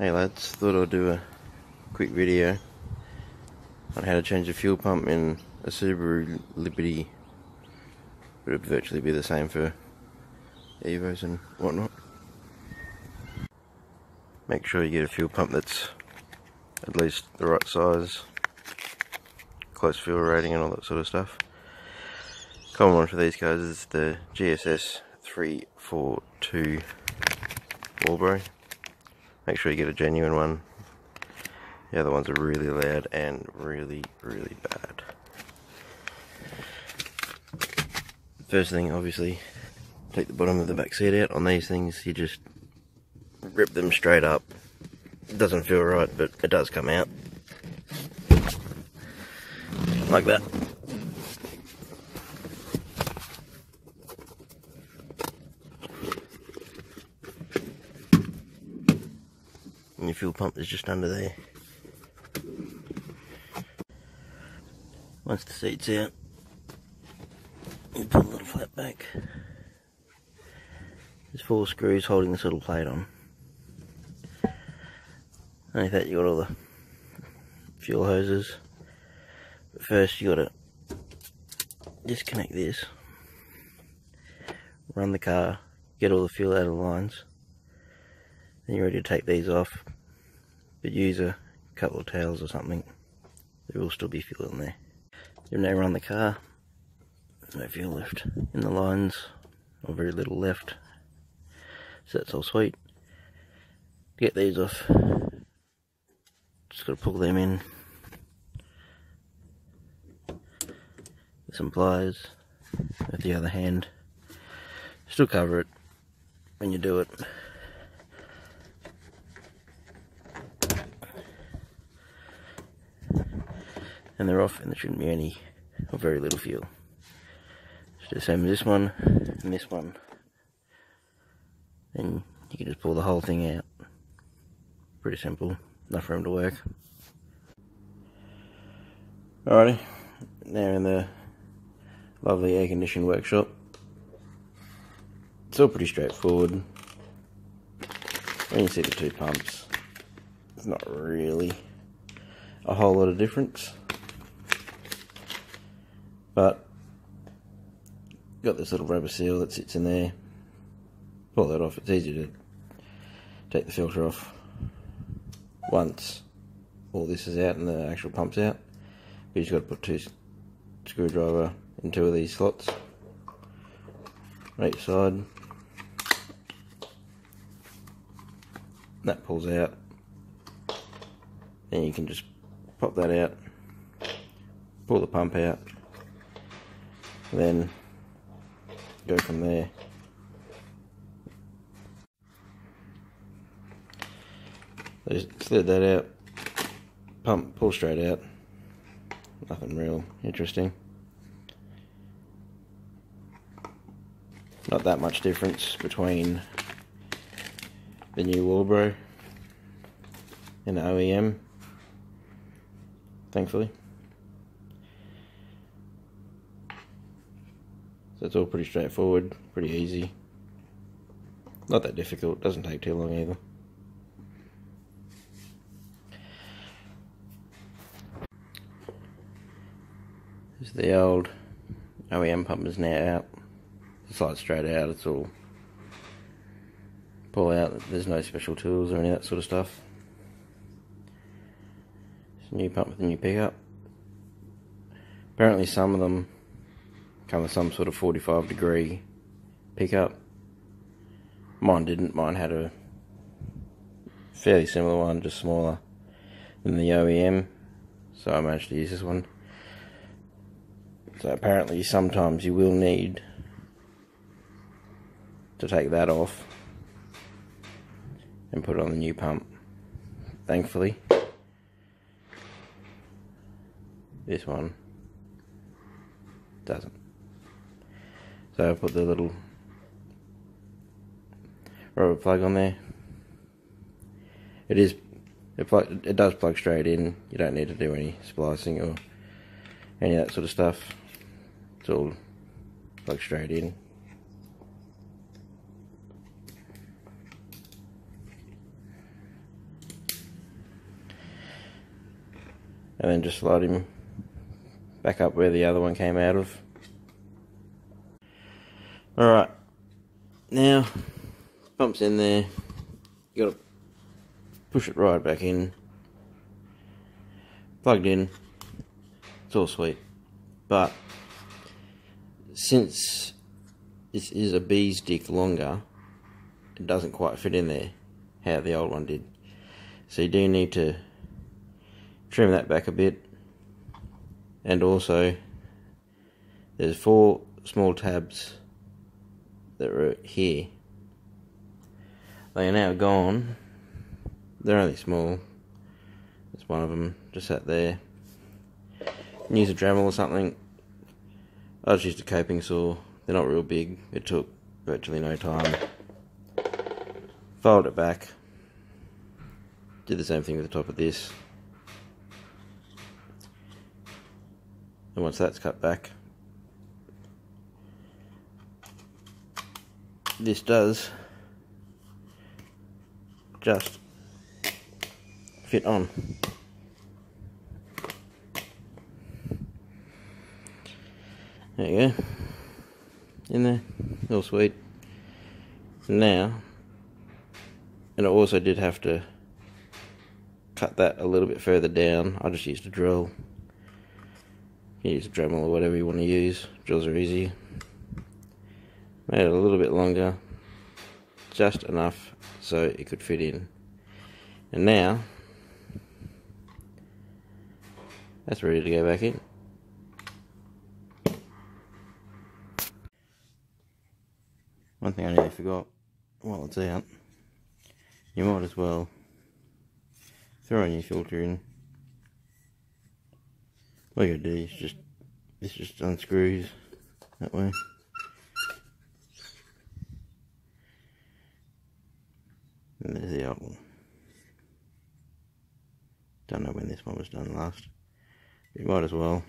Hey lads, thought I'd do a quick video on how to change a fuel pump in a Subaru Liberty, but it'd virtually be the same for Evos and whatnot. Make sure you get a fuel pump that's at least the right size, close fuel rating and all that sort of stuff. Common one for these guys is the GSS 342 Walbro. Make sure you get a genuine one. The other ones are really loud and really bad. First thing, obviously, take the bottom of the back seat out. On these things, you just rip them straight up. It doesn't feel right, but it does come out. Like that. And your fuel pump is just under there. Once the seat's out, you pull the little flap back. There's 4 screws holding this little plate on. Underneath that you got all the fuel hoses. But first you gotta disconnect this, run the car, get all the fuel out of the lines. Then you're ready to take these off, but use a couple of towels or something. There will still be fuel in there. You now run the car, no fuel left in the lines, or very little left, so that's all sweet. To get these off, just got to pull them in with some pliers. With the other hand, still cover it when you do it. And they're off, and there shouldn't be any or very little fuel. Just the same as this one and this one. Then you can just pull the whole thing out. Pretty simple, enough room to work. Alrighty, now in the lovely air conditioned workshop. It's all pretty straightforward. When you see the 2 pumps, it's not really a whole lot of difference. But got this little rubber seal that sits in there. Pull that off. It's easy to take the filter off once all this is out and the actual pump's out. But you just got to put 2 screwdriver in 2 of these slots on each side. That pulls out. Then you can just pop that out, pull the pump out, then go from there. Just slid that out, pump, pull straight out. Nothing real interesting. Not that much difference between the new Walbro and the OEM, thankfully. So it's all pretty straightforward, pretty easy. Not that difficult, doesn't take too long either. This is the old OEM pump is now out. The slides straight out, it's all pull out, there's no special tools or any of that sort of stuff. It's a new pump with a new pickup. Apparently some of them come with some sort of 45-degree pickup. Mine didn't. Mine had a fairly similar one, just smaller than the OEM, so I managed to use this one. So apparently sometimes you will need to take that off and put it on the new pump. Thankfully, this one doesn't. So I put the little rubber plug on there. It does plug straight in. You don't need to do any splicing or any of that sort of stuff. It's all plugged straight in. and then just slide him back up where the other one came out of. Alright, now pump's in there, you gotta push it right back in, plugged in, it's all sweet. But since this is a bee's dick longer, it doesn't quite fit in there how the old one did. So you do need to trim that back a bit. And also there's 4 small tabs that were here. They are now gone. They're only small. There's one of them just sat there. You can use a Dremel or something. I just used a coping saw. They're not real big. It took virtually no time. Fold it back. Did the same thing with the top of this. And once that's cut back, this does just fit on. There you go. In there, all sweet. Now, and I also did have to cut that a little bit further down. I just used a drill. You can use a Dremel or whatever you want to use. Drills are easy. Made it a little bit longer, just enough so it could fit in. And now that's ready to go back in. One thing I nearly forgot, while it's out, you might as well throw a new filter in. All you gotta do is this just unscrews that way. And there's the old one. Don't know when this one was done last. You might as well.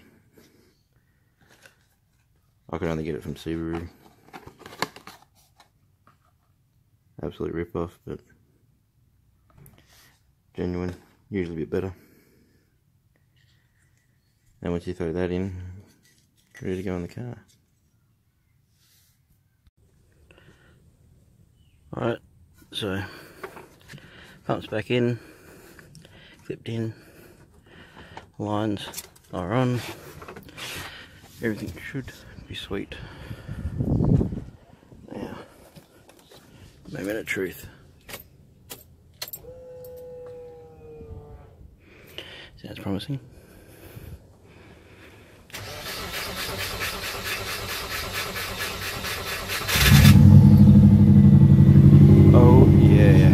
I could only get it from Subaru. Absolute rip-off, but genuine, usually a bit better. And once you throw that in, ready to go in the car. Alright, so pump's back in, clipped in, lines are on, everything should be sweet. Now, moment of truth. Sounds promising. Oh yeah.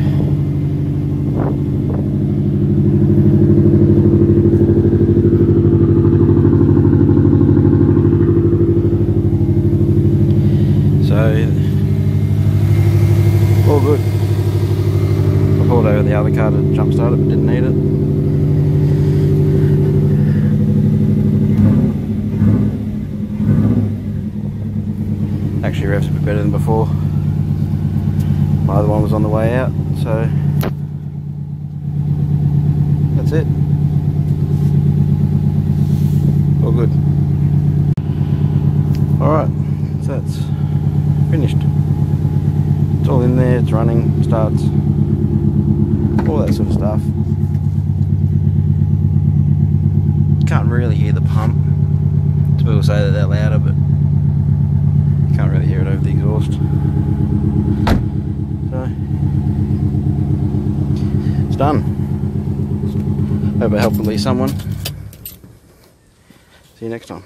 So all good. I pulled over the other car to jump start it, but didn't need it. Actually revs a bit better than before. My other one was on the way out, so that's it. All good. Alright, so that's finished. It's all in there, it's running, starts, all that sort of stuff. Can't really hear the pump. Some people say that they're louder, but you can't really hear it over the exhaust. So, it's done. Hope I helped at least someone. See you next time.